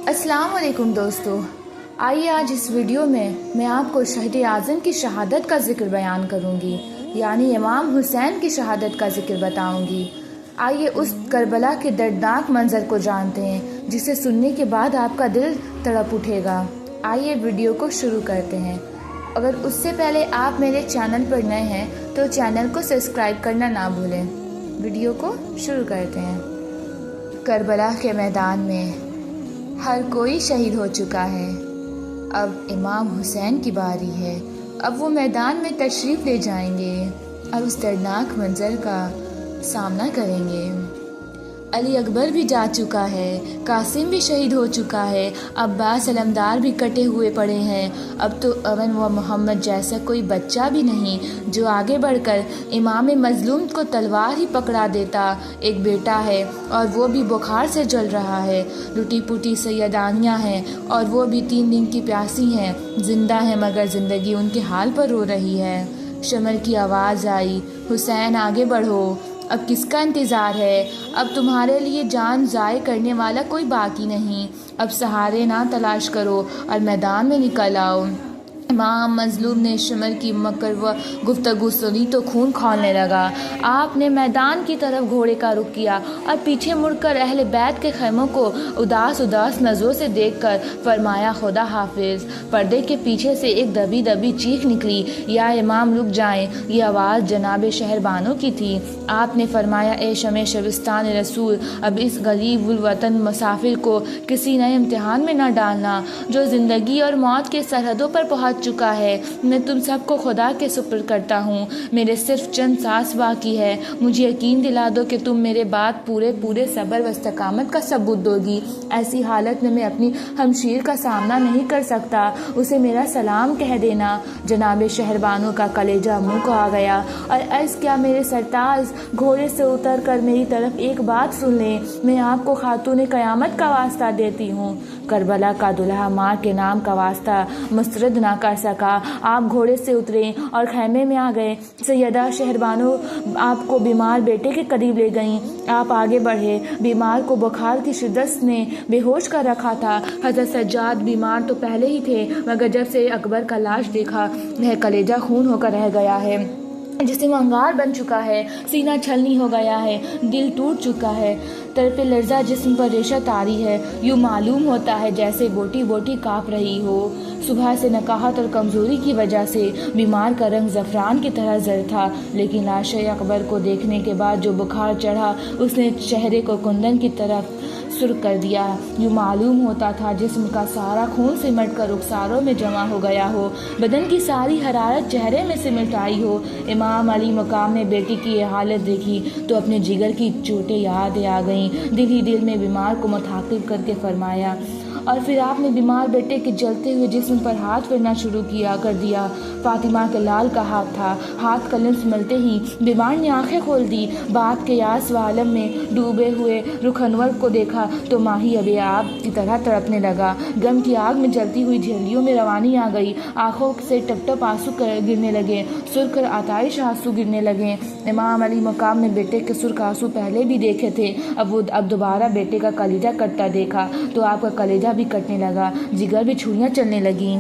अस्सलाम वालेकुम दोस्तों, आइए आज इस वीडियो में मैं आपको शहीद आज़म की शहादत का जिक्र बयान करूंगी, यानी इमाम हुसैन की शहादत का जिक्र बताऊंगी। आइए उस करबला के दर्दनाक मंजर को जानते हैं जिसे सुनने के बाद आपका दिल तड़प उठेगा। आइए वीडियो को शुरू करते हैं। अगर उससे पहले आप मेरे चैनल पर नए हैं तो चैनल को सब्सक्राइब करना ना भूलें। वीडियो को शुरू करते हैं। करबला के मैदान में हर कोई शहीद हो चुका है, अब इमाम हुसैन की बारी है। अब वो मैदान में तशरीफ़ ले जाएंगे और उस दर्दनाक मंजर का सामना करेंगे। अली अकबर भी जा चुका है, कासिम भी शहीद हो चुका है, अब्बास अलमदार भी कटे हुए पड़े हैं। अब तो अवन व मोहम्मद जैसा कोई बच्चा भी नहीं जो आगे बढ़कर इमाम मज़लूम को तलवार ही पकड़ा देता। एक बेटा है और वो भी बुखार से जल रहा है। टूटी फूटी सैयदानियाँ हैं और वो भी 3 दिन की प्यासी हैं। जिंदा है मगर ज़िंदगी उनके हाल पर रो रही है। शमर की आवाज़ आई, हुसैन आगे बढ़ो, अब किसका इंतज़ार है? अब तुम्हारे लिए जान ज़ाय करने वाला कोई बाकी नहीं। अब सहारे ना तलाश करो और मैदान में निकल आओ। इमाम मज़लूम ने शमर की मकर व गुफ्तगू सुनी तो खून खौलने लगा। आपने मैदान की तरफ घोड़े का रुख किया और पीछे मुड़कर अहले बैत के खैमों को उदास उदास नज़रों से देखकर फरमाया, खुदा हाफिज़। पर्दे के पीछे से एक दबी दबी चीख निकली, या इमाम रुक जाएं। ये आवाज़ जनाब शहरबानो की थी। आपने फरमाया, ए शमे शबिस्तान रसूल, अब इस गरीब वतन मुसाफिर को किसी नए इम्तिहान में न डालना जो ज़िंदगी और मौत के सरहदों पर पहुँच चुका है। मैं तुम सबको खुदा के सुपुर्द करता हूँ। मेरे सिर्फ चंद सांस बाकी है। मुझे यकीन दिला दो कि तुम मेरे बाद पूरे सब्र व इस्तकामत का सबूत दोगी। ऐसी हालत में मैं अपनी हमशीर का सामना नहीं कर सकता। उसे मेरा सलाम कह देना। जनाब शहरबानो का कलेजा मुँह को आ गया और अर्ज़ किया, मेरे सरताज, घोड़े से उतर कर मेरी तरफ एक बात सुन लें। मैं आपको खातून क़यामत का वास्ता देती हूँ। करबला का दुल्हा माँ के नाम का वास्ता मुस्तरद ना कर सका। आप घोड़े से उतरे और खैमे में आ गए। सैयदा शहरबानो आपको बीमार बेटे के करीब ले गईं। आप आगे बढ़े। बीमार को बुखार की शिद्दत ने बेहोश कर रखा था। हज़रत सज्जाद बीमार तो पहले ही थे, मगर जब से अकबर का लाश देखा वह कलेजा खून होकर रह गया है। जिस्म अंगार बन चुका है, सीना छलनी हो गया है, दिल टूट चुका है, तरफे लर्जा जिस्म पर रेशा तारी है। यूँ मालूम होता है जैसे बोटी बोटी काँप रही हो। सुबह से नकाहत और कमज़ोरी की वजह से बीमार का रंग ज़फ़रान की तरह ज़र था, लेकिन लाश अकबर को देखने के बाद जो बुखार चढ़ा उसने चेहरे को कुंदन की तरफ सुर्ख कर दिया। यूँ मालूम होता था जिस्म का सारा खून सिमट कर रुखसारों में जमा हो गया हो, बदन की सारी हरारत चेहरे में सिमट आई हो। इमाम अली मकाम ने बेटी की ये हालत देखी तो अपने जिगर की चोटें याद आ गईं। दिल ही दिल में बीमार को मुखातिब करके फरमाया, और फिर आपने बीमार बेटे के जलते हुए जिस्म पर हाथ फेरना शुरू कर दिया। फातिमा के लाल का हाथ था। हाथ का लिम्स मिलते ही बीमार ने आंखें खोल दी। बाप के यास व आलम में डूबे हुए रुख अनवर को देखा तो माही अबे आब की तरह तड़पने लगा। गम की आग में जलती हुई झिल्लियों में रवानी आ गई। आंखों से टप टप आंसू गिरने लगे, सुर्ख आताइश आंसू गिरने लगे। इमाम अली मकाम ने बेटे के सुर्ख आंसू पहले भी देखे थे। अब दोबारा बेटे का कलेजा कटता देखा तो आपका कलेजा भी कटने लगा, जिगर भी छुरियां चलने लगीं।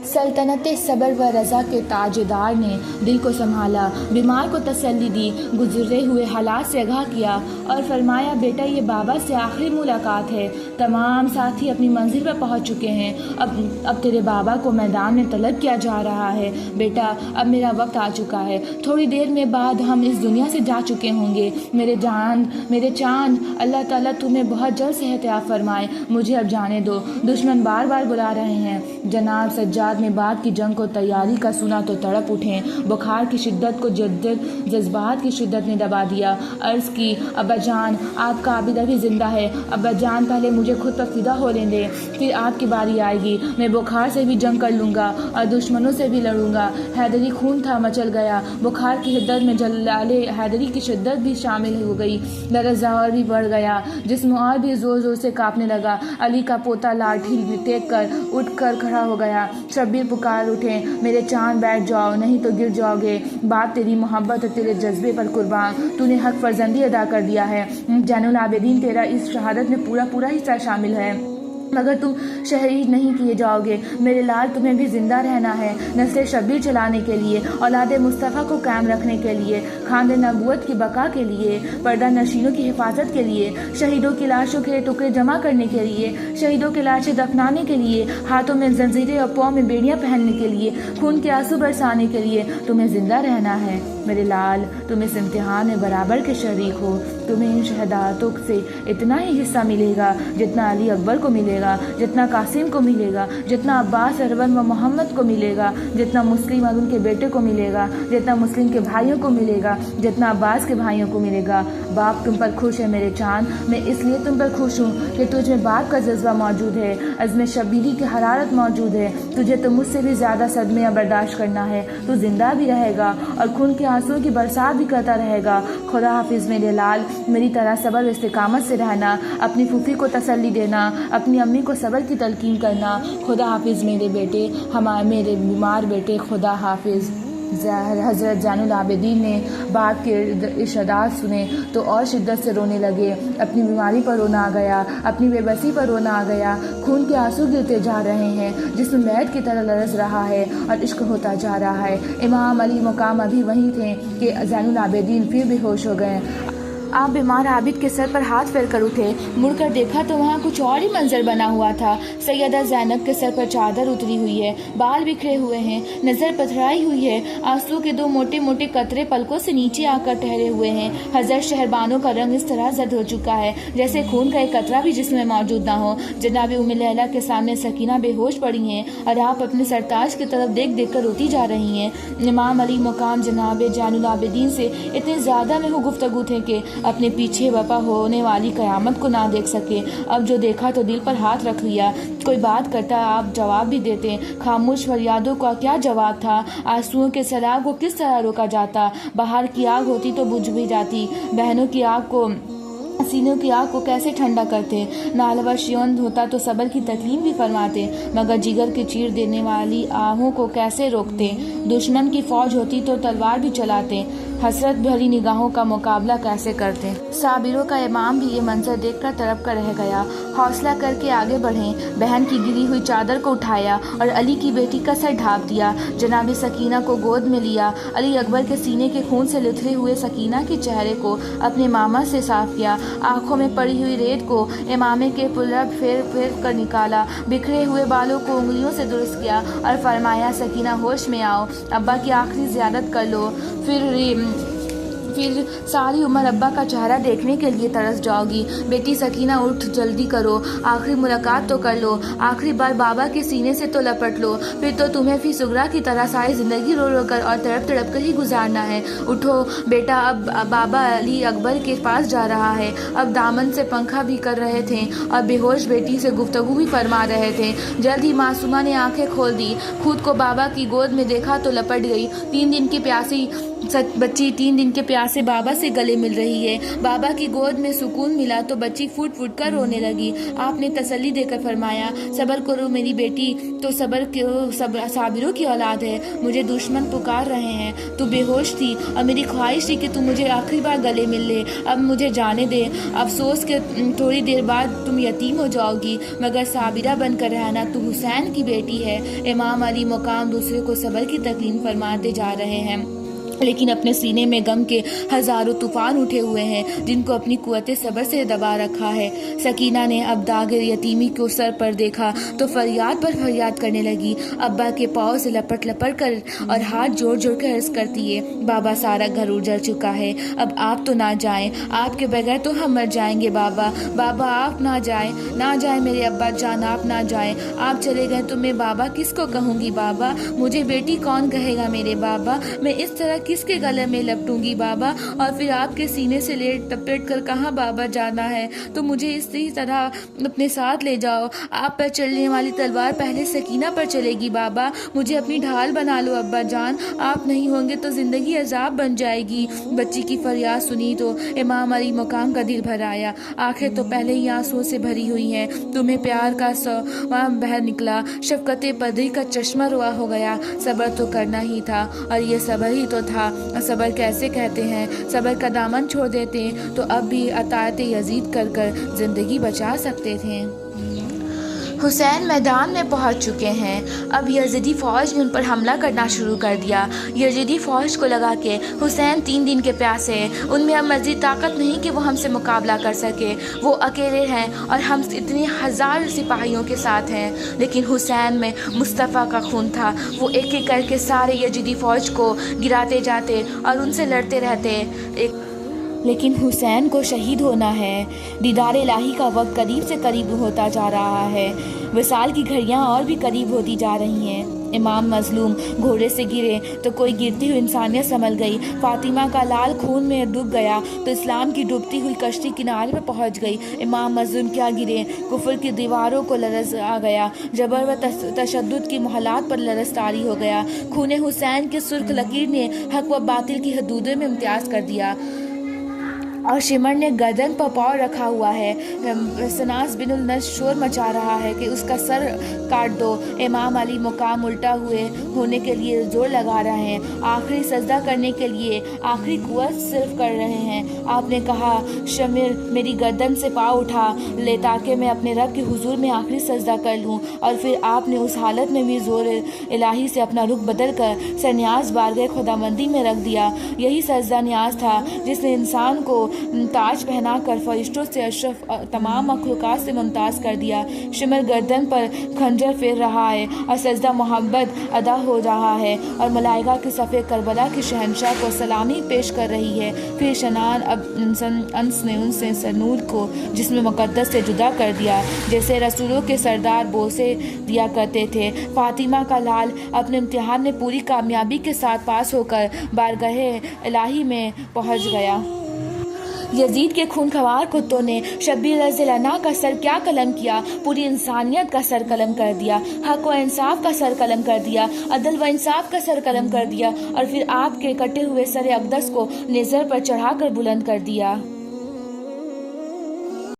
सल्तनत सब्र व रज़ा के ताजदार ने दिल को संभाला, बीमार को तसल्ली दी, गुजरे हुए हालात से आगाह किया और फरमाया, बेटा ये बाबा से आखिरी मुलाकात है। तमाम साथी अपनी मंजिल पर पहुंच चुके हैं। अब तेरे बाबा को मैदान में तलब किया जा रहा है। बेटा अब मेरा वक्त आ चुका है। थोड़ी देर में बाद हम इस दुनिया से जा चुके होंगे। मेरे चांद, अल्लाह ताला तुम्हें बहुत जल्द सेहत याब फरमाए। मुझे अब जाने दो, दुश्मन बार बार बुला रहे हैं। जनाब सज्जाद ने बाद की जंग को तैयारी का सुना तो तड़प उठे। बुखार की शिद्दत को जज्बात की शिद्दत ने दबा दिया। अर्ज़ की, अब्बा जान, आपका आबिद अभी जिंदा है। अब्बा जान, पहले मुझे खुद पर फिदा होने दे, फिर आपकी बारी आएगी। मैं बुखार से भी जंग कर लूँगा और दुश्मनों से भी लड़ूंगा। हैदरी खून था मचल गया। बुखार की शिद्दत में जलाले हैदरी की शिद्दत भी शामिल हो गई। लरज़ा और भी बढ़ गया। जिस्म और भी ज़ोर ज़ोर से काँपने लगा। अली का पोता लाठी टेक कर उठ कर खड़ा हो गया। शब्बीर पुकार उठे, मेरे चांद बैठ जाओ, नहीं तो गिर जाओगे। बात तेरी मोहब्बत और तेरे जज्बे पर कुर्बान, तूने हक फर्जंदी अदा कर दिया है। जैनुल आबिदीन, तेरा इस शहादत में पूरा हिस्सा शामिल है। मगर तुम शहीद नहीं किए जाओगे। मेरे लाल, तुम्हें भी ज़िंदा रहना है, नस्ल शब्बीर चलाने के लिए, औलाद मुस्तफ़ा को कायम रखने के लिए, खानद नबूवत की बका के लिए, पर्दा नशीनों की हिफाजत के लिए, शहीदों की लाशों के टुकड़े जमा करने के लिए, शहीदों की लाशें दफनाने के लिए, हाथों में जंजीरें और पाँव में बेड़ियाँ पहनने के लिए, खून के आंसू बरसाने के लिए तुम्हें ज़िंदा रहना है। मेरे लाल, तुम इस इम्तिहान में बराबर के शरीक हो। तुम्हें इन शहदातों से इतना ही हिस्सा मिलेगा जितना अली अकबर को मिलेगा, जितना कासिम को मिलेगा, जितना अब्बास, अरवन व मोहम्मद को मिलेगा, जितना मुस्लिम और उनके बेटे को मिलेगा, जितना मुस्लिम के भाइयों को मिलेगा, जितना अब्बास के भाइयों को मिलेगा। बाप तुम पर खुश है मेरे चाँद, मैं इसलिए तुम पर खुश हूँ कि तुझ में बाप का जज्बा मौजूद है, अज़्म शब्बीरी की हरारत मौजूद है। तुझे तो मुझसे भी ज़्यादा सदमे बर्दाश्त करना है। तू जिंदा भी रहेगा और खून के आंसुओं की बरसात भी करता रहेगा। खुदा हाफिज़ मेरे लाल, मेरी तरह सब्र व इस्तिकामत से रहना, अपनी फूफी को तसल्ली देना, अपनी अम्मी को सब्र की तलकीन करना। खुदा हाफिज़ मेरे बेटे, मेरे बीमार बेटे, खुदा हाफिज़। हज़रत ज़ैनुल आबिदीन ने बाप के इरशादात सुने तो और शिद्दत से रोने लगे। अपनी बीमारी पर रोना आ गया, अपनी बेबसी पर रोना आ गया। खून के आंसू गिरते जा रहे हैं, जिस्म मैट की तरह लरज़ रहा है और इश्क होता जा रहा है। इमाम अली मुकाम अभी वहीं थे कि ज़ैनुल आबिदीन फिर बेहोश हो गए। आप बीमार आबिद के सर पर हाथ फेर कर उठे, मुड़कर देखा तो वहाँ कुछ और ही मंजर बना हुआ था। सैयदा ज़ैनब के सर पर चादर उतरी हुई है, बाल बिखरे हुए हैं, नज़र पथराई हुई है, आंसुओं के दो मोटे मोटे कतरे पलकों से नीचे आकर ठहरे हुए हैं। हज़रत शहरबानों का रंग इस तरह जर्द हो चुका है जैसे खून का एक कतरा भी जिसमें मौजूद ना हो। जनाब उम्मे लैला के सामने सकीना बेहोश पड़ी हैं और आप अपने सरताज की तरफ देख देख कर रोती जा रही हैं। इमाम अली मुकाम जनाब ज़ैनुल आबिदीन से इतने ज़्यादा में गुफ्तगू थे कि अपने पीछे बपा होने वाली क़यामत को ना देख सके। अब जो देखा तो दिल पर हाथ रख लिया। कोई बात करता आप जवाब भी देते, खामोश फरियादों का क्या जवाब था। आंसुओं के सैलाब को किस तरह रोका जाता। बाहर की आग होती तो बुझ भी जाती। बहनों की आग को, सीनों की आग को कैसे ठंडा करते। नालवा शियोन होता तो सब्र की तकलीम भी फरमाते, मगर जिगर के चीर देने वाली आहों को कैसे रोकते। दुश्मन की फौज होती तो तलवार भी चलाते, हसरत भरी निगाहों का मुकाबला कैसे करते। साबिरों का इमाम भी ये मंजर देखकर तड़प कर रह गया। हौसला करके आगे बढ़े, बहन की गिरी हुई चादर को उठाया और अली की बेटी का सर ढाँप दिया। जनाब सकीना को गोद में लिया। अली अकबर के सीने के खून से लुथरे हुए सकीना के चेहरे को अपने मामा से साफ किया। आंखों में पड़ी हुई रेत को इमामे के पुलब फेर फेर कर निकाला। बिखरे हुए बालों को उंगलियों से दुरुस्त किया और फरमाया, सकीना होश में आओ, अब्बा की आखिरी ज़ियारत कर लो, फिर सारी उम्र अब्बा का चेहरा देखने के लिए तरस जाओगी। बेटी सकीना उठ, जल्दी करो, आखिरी मुलाकात तो कर लो, आखिरी बार बाबा के सीने से तो लपट लो, फिर तो तुम्हें फी सुगरा की तरह सारी ज़िंदगी रो रो कर और तड़प तड़प कर ही गुजारना है। उठो बेटा, अब बाबा अली अकबर के पास जा रहा है। अब दामन से पंखा भी कर रहे थे और बेहोश बेटी से गुफ्तगू भी फरमा रहे थे। जल्द ही मासूमा ने आंखें खोल दी, खुद को बाबा की गोद में देखा तो लपट गई। 3 दिन की प्यासी बच्ची 3 दिन के प्यासे बाबा से गले मिल रही है। बाबा की गोद में सुकून मिला तो बच्ची फूट फूट कर रोने लगी। आपने तसल्ली देकर फरमाया, सब्र करो मेरी बेटी, तो सब्र साबिरों की औलाद है। मुझे दुश्मन पुकार रहे हैं। तू बेहोश थी और मेरी ख्वाहिश थी कि तू मुझे आखिरी बार गले मिल ले। अब मुझे जाने दे। अफसोस के थोड़ी देर बाद तुम यतीम हो जाओगी, मगर साबिरा बनकर रहना, तू हुसैन की बेटी है। इमाम अली मुकाम दूसरे को सब्र की तकलीम फरमाते जा रहे हैं, लेकिन अपने सीने में गम के हजारों तूफान उठे हुए हैं जिनको अपनी कुव्वत सब्र से दबा रखा है। सकीना ने अब दाग यतीमी को सर पर देखा तो फरियाद पर फरियाद करने लगी। अब्बा के पाँव से लपट लपट कर और हाथ जोड़ जोड़ कर अर्ज करती है, बाबा सारा घर उजड़ चुका है, अब आप तो ना जाएं, आपके बगैर तो हम मर जाएंगे। बाबा बाबा आप ना जाएं मेरे अब्बा जान, आप ना जाएं। आप चले गए तो मैं बाबा किसको कहूँगी। बाबा मुझे बेटी कौन कहेगा मेरे बाबा। मैं इस तरह किसके गले में लपटूंगी बाबा, और फिर आपके सीने से लपेट कर कहाँ बाबा जाना है तो मुझे इसी तरह अपने साथ ले जाओ। आप पर चलने वाली तलवार पहले सकीना पर चलेगी बाबा, मुझे अपनी ढाल बना लो अब्बा जान, आप नहीं होंगे तो जिंदगी अजाब बन जाएगी। बच्ची की फरियाद सुनी तो इमाम अली मुकाम का दिल भर आया। आंखें तो पहले ही आंसुओं से भरी हुई हैं। तुम्हें प्यार का सवा बह निकला, शफकत पदरी का चश्मा रुआ हो गया। सब्र तो करना ही था और ये सब्र ही तो था। सब्र कैसे कहते हैं, सब्र का दामन छोड़ देते तो अब भी अताअत यजीद कर जिंदगी बचा सकते थे। حسین میدان میں پہنچ چکے ہیں۔ اب یزیدی فوج نے ان پر حملہ کرنا شروع کر دیا۔ یزیدی فوج کو لگا کہ حسین 3 دن کے پیاسے ہیں، ان میں اب مزید طاقت نہیں کہ وہ ہم سے مقابلہ کر سکے، وہ اکیلے ہیں اور ہم اتنے ہزار سپاہیوں کے ساتھ ہیں۔ لیکن حسین میں مصطفیٰ کا خون تھا، وہ ایک ایک کر کے سارے یزیدی فوج کو گراتے جاتے اور ان سے لڑتے رہتے۔ لیکن حسین کو شہید ہونا ہے۔ دیدار الہی کا وقت قریب سے قریب ہوتا جا رہا ہے، وصال کی گھڑیاں اور بھی قریب ہوتی جا رہی ہیں۔ امام مظلوم گھوڑے سے گرے تو کوئی گرتی ہوئی انسانیت سنبھل گئی، فاطمہ کا لال خون میں ڈوب گیا تو اسلام کی ڈوبتی ہوئی کشتی کنارے پر پہنچ گئی۔ امام مظلوم کیا گرے، کفر کی دیواروں کو لرز آ گیا، جبر و تشدد کی محلات پر لرز طاری ہو گیا۔ خون حسین کی سرخ لکیر نے حق و باطل کی حدودوں میں امتیاز کر دیا اور شمر نے گردن پر پاؤں رکھا ہوا ہے۔ سناس بن النضر شور مچا رہا ہے کہ اس کا سر کاٹ دو۔ امام علی مقام الٹا ہونے کے لیے زور لگا رہے ہیں، آخری سجدہ کرنے کے لیے آخری قوت صرف کر رہے ہیں۔ آپ نے کہا، شمر میری گردن سے پاؤں اٹھا لے تاکہ میں اپنے رب کے حضور میں آخری سجدہ کر لوں، اور پھر آپ نے اس حالت میں بھی زور الہی سے اپنا رخ بدل کر سرنیاز بارگاہ خداوندی میں رکھ دیا۔ یہی سجدہ نیاز تھا جس نے انسان کو تاج پہنا کر فرشتوں سے اشرف تمام مخلوقات سے ممتاز کر دیا۔ شمر گردن پر خنجر پھیر رہا ہے اور سجدہ محبت ادا ہو رہا ہے، اور ملائکہ کی صف کربلا کے شہنشاہ کو سلامی پیش کر رہی ہے۔ پھر شنان انس نے ان سے سنور کو جسم مقدس سے جدا کر دیا، جیسے رسولوں کے سردار بوسے دیا کرتے تھے۔ فاطمہ کا لال اپنے امتحان میں پوری کامیابی کے ساتھ پاس ہو کر بارگاہ الہی میں پہنچ گیا۔ یزید کے خونخوار کتوں نے شبیر رضی اللہ عنہ کا سر کیا قلم کیا، پوری انسانیت کا سر قلم کر دیا، حق و انصاف کا سر قلم کر دیا، عدل و انصاف کا سر قلم کر دیا، اور پھر آپ کے کٹے ہوئے سر اقدس کو نیزر پر چڑھا کر بلند کر دیا۔